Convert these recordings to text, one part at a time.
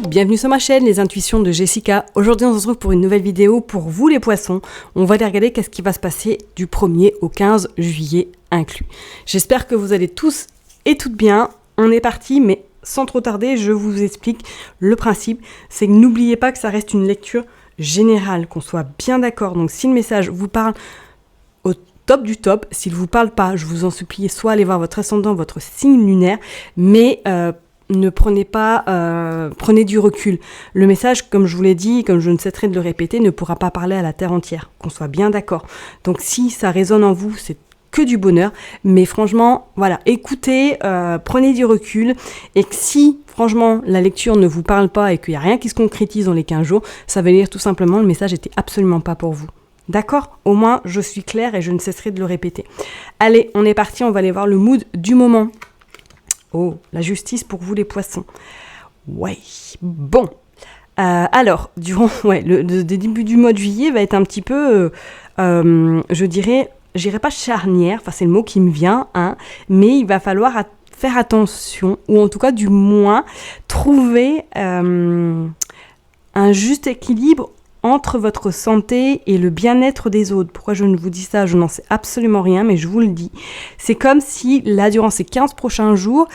bienvenue sur ma chaîne, les intuitions de Jessica. Aujourd'hui, on se retrouve pour une nouvelle vidéo pour vous les poissons. On va aller regarder qu'est-ce qui va se passer du 1er au 15 juillet inclus. J'espère que vous allez tous et toutes bien. On est parti, mais sans trop tarder, je vous explique le principe. C'est que n'oubliez pas que ça reste une lecture générale, qu'on soit bien d'accord. Donc si le message vous parle au top du top, s'il ne vous parle pas, je vous en supplie, soit allez voir votre ascendant, votre signe lunaire, mais ne prenez pas, prenez du recul. Le message, comme je vous l'ai dit, comme je ne cesserai de le répéter, ne pourra pas parler à la terre entière, qu'on soit bien d'accord. Donc si ça résonne en vous, c'est que du bonheur, mais franchement, voilà, écoutez, prenez du recul, et que si, franchement, la lecture ne vous parle pas et qu'il n'y a rien qui se concrétise dans les 15 jours, ça veut dire tout simplement le message n'était absolument pas pour vous. D'accord ? Au moins, je suis claire et je ne cesserai de le répéter. Allez, on est parti, on va aller voir le mood du moment. Oh, la justice pour vous les poissons. Ouais, bon. Alors, durant le début du mois de juillet va être un petit peu, je dirais pas charnière, enfin c'est le mot qui me vient, hein, mais il va falloir faire attention, ou en tout cas du moins trouver un juste équilibre entre votre santé et le bien-être des autres. Pourquoi je ne vous dis ça? Je n'en sais absolument rien, mais je vous le dis. C'est comme si, là, durant ces 15 prochains jours,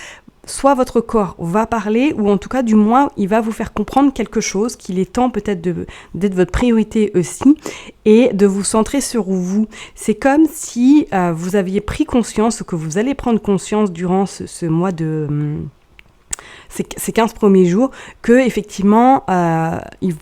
soit votre corps va parler, ou en tout cas, du moins, il va vous faire comprendre quelque chose, qu'il est temps peut-être d'être votre priorité aussi, et de vous centrer sur vous. C'est comme si vous aviez pris conscience, ou que vous allez prendre conscience durant ce mois de... ces 15 premiers jours, que effectivement, il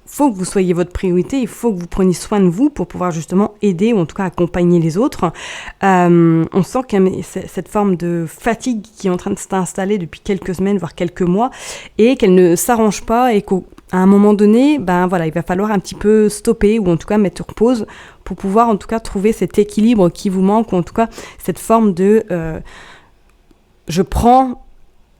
faut que vous soyez votre priorité, il faut que vous preniez soin de vous pour pouvoir justement aider ou en tout cas accompagner les autres. On sent qu'il y a cette forme de fatigue qui est en train de s'installer depuis quelques semaines, voire quelques mois, et qu'elle ne s'arrange pas et qu'à un moment donné, ben voilà, il va falloir un petit peu stopper ou en tout cas mettre sur pause pour pouvoir en tout cas trouver cet équilibre qui vous manque ou en tout cas cette forme de je prends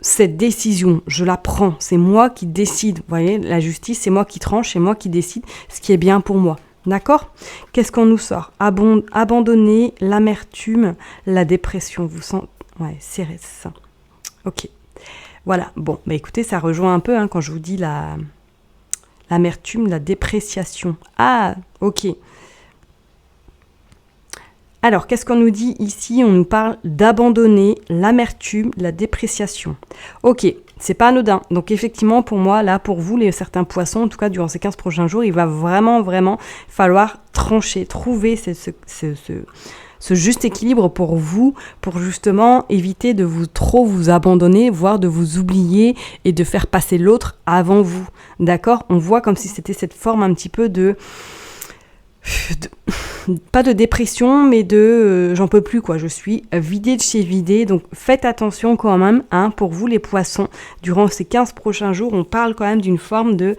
cette décision, je la prends, c'est moi qui décide, vous voyez, la justice, c'est moi qui tranche, c'est moi qui décide ce qui est bien pour moi, d'accord ? Qu'est-ce qu'on nous sort ? Abandonner l'amertume, la dépression, vous sentez... Ouais, c'est ça. Ok, voilà, bon, bah écoutez, ça rejoint un peu quand je vous dis l'amertume, la dépréciation. Ah, ok. Alors, qu'est-ce qu'on nous dit ici ? On nous parle d'abandonner l'amertume, la dépréciation. Ok, c'est pas anodin. Donc effectivement, pour moi, là, pour vous, certains poissons, en tout cas durant ces 15 prochains jours, il va vraiment falloir trancher, trouver ce juste équilibre pour vous, pour justement éviter de trop vous abandonner, voire de vous oublier et de faire passer l'autre avant vous. D'accord ? On voit comme si c'était cette forme un petit peu pas de dépression, mais j'en peux plus quoi, je suis vidée de chez vidée, donc faites attention quand même, pour vous les poissons, durant ces 15 prochains jours, on parle quand même d'une forme de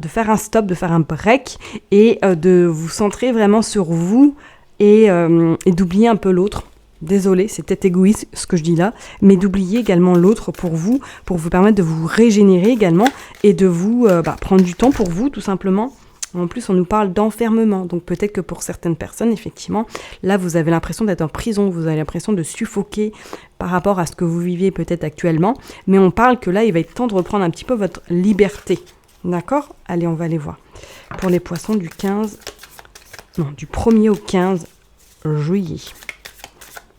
faire un stop, de faire un break, et de vous centrer vraiment sur vous, et d'oublier un peu l'autre. Désolée, c'est peut-être égoïste ce que je dis là, mais d'oublier également l'autre pour vous permettre de vous régénérer également, et de vous prendre du temps pour vous tout simplement. En plus, on nous parle d'enfermement, donc peut-être que pour certaines personnes, effectivement, là, vous avez l'impression d'être en prison, vous avez l'impression de suffoquer par rapport à ce que vous vivez peut-être actuellement, mais on parle que là, il va être temps de reprendre un petit peu votre liberté, d'accord ? Allez, on va aller voir. Pour les poissons du 1er au 15 juillet.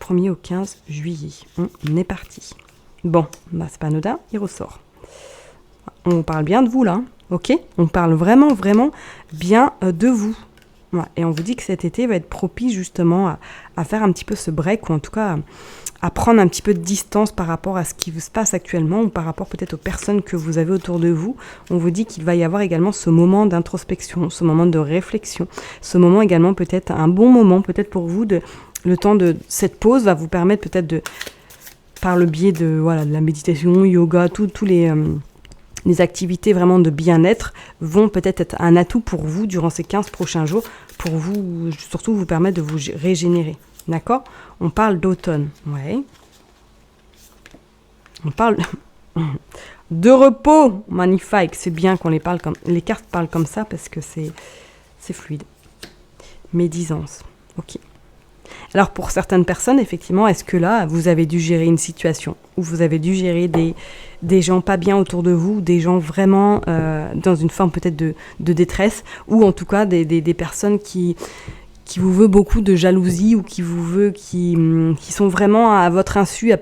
1er au 15 juillet, on est parti. Bon, c'est pas anodin, il ressort. On parle bien de vous, là, ok ? On parle vraiment bien de vous. Ouais. Et on vous dit que cet été va être propice justement à faire un petit peu ce break, ou en tout cas à prendre un petit peu de distance par rapport à ce qui se passe actuellement, ou par rapport peut-être aux personnes que vous avez autour de vous. On vous dit qu'il va y avoir également ce moment d'introspection, ce moment de réflexion, ce moment également peut-être un bon moment peut-être pour vous, le temps de cette pause va vous permettre peut-être par le biais de la méditation, yoga, tous les activités vraiment de bien-être vont peut-être être un atout pour vous durant ces 15 prochains jours, pour vous, surtout vous permettre de vous régénérer. D'accord ? On parle d'automne. Ouais. On parle de repos. Magnifique. C'est bien qu'on les cartes parlent comme ça parce que c'est fluide. Médisance. Ok. Alors pour certaines personnes, effectivement, est-ce que là, vous avez dû gérer une situation où vous avez dû gérer des gens pas bien autour de vous, des gens vraiment dans une forme peut-être de détresse, ou en tout cas des personnes qui vous veut beaucoup de jalousie ou qui sont vraiment à votre insu, vous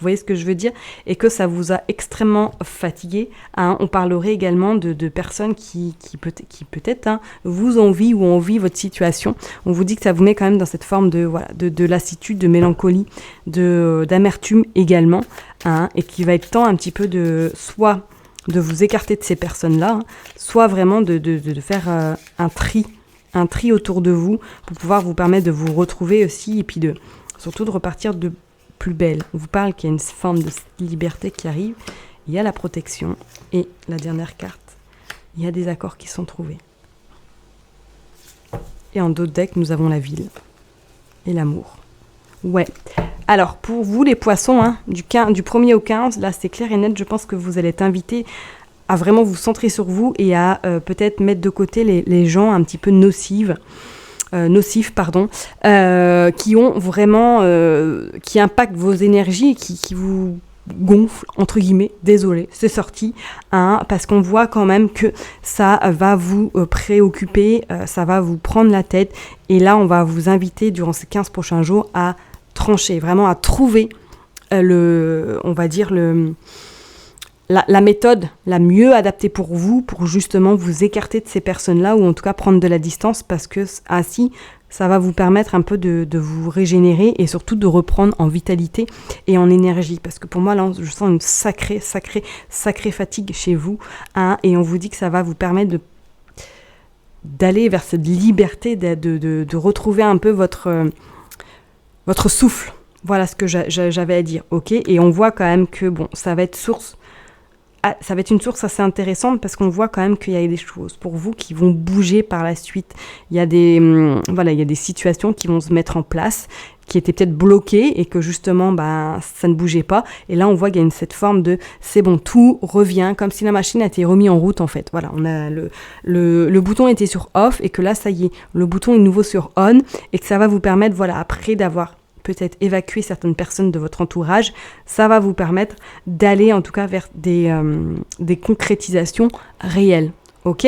voyez ce que je veux dire, et que ça vous a extrêmement fatigué. Hein. On parlerait également de personnes qui peut-être vous envient ou envient votre situation. On vous dit que ça vous met quand même dans cette forme de lassitude, de mélancolie, d'amertume également, hein, et qu'il va être temps un petit peu soit de vous écarter de ces personnes-là, hein, soit vraiment de faire un tri autour de vous pour pouvoir vous permettre de vous retrouver aussi et puis surtout de repartir de plus belle. On vous parle qu'il y a une forme de liberté qui arrive, il y a la protection et la dernière carte, il y a des accords qui sont trouvés. Et en d'autres decks, nous avons la ville et l'amour. Ouais. Alors, pour vous les poissons, hein, du 1er au 15, là c'est clair et net, je pense que vous allez être invités à vraiment vous centrer sur vous et à peut-être mettre de côté les gens un petit peu nocifs, qui ont vraiment, qui impactent vos énergies et qui vous gonflent, entre guillemets, désolé, c'est sorti, hein, parce qu'on voit quand même que ça va vous préoccuper, ça va vous prendre la tête, et là on va vous inviter durant ces 15 prochains jours à trancher, vraiment à trouver la méthode la mieux adaptée pour vous, pour justement vous écarter de ces personnes-là, ou en tout cas prendre de la distance, parce que ainsi, ça va vous permettre un peu de vous régénérer et surtout de reprendre en vitalité et en énergie. Parce que pour moi, là, je sens une sacrée fatigue chez vous, hein, et on vous dit que ça va vous permettre d'aller vers cette liberté, de retrouver un peu votre souffle. Voilà ce que j'avais à dire, ok ? Et on voit quand même que, ça va être une source assez intéressante, parce qu'on voit quand même qu'il y a des choses pour vous qui vont bouger par la suite. Il y a des situations qui vont se mettre en place, qui étaient peut-être bloquées et que justement, ça ne bougeait pas. Et là, on voit qu'il y a cette forme de c'est bon, tout revient, comme si la machine a été remise en route en fait. Voilà, on a le bouton était sur off et que là, ça y est, le bouton est nouveau sur on, et que ça va vous permettre, après d'avoir peut-être évacuer certaines personnes de votre entourage, ça va vous permettre d'aller en tout cas vers des concrétisations réelles. Ok ?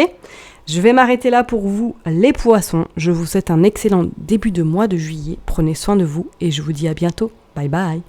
Je vais m'arrêter là pour vous les poissons. Je vous souhaite un excellent début de mois de juillet. Prenez soin de vous et je vous dis à bientôt. Bye bye.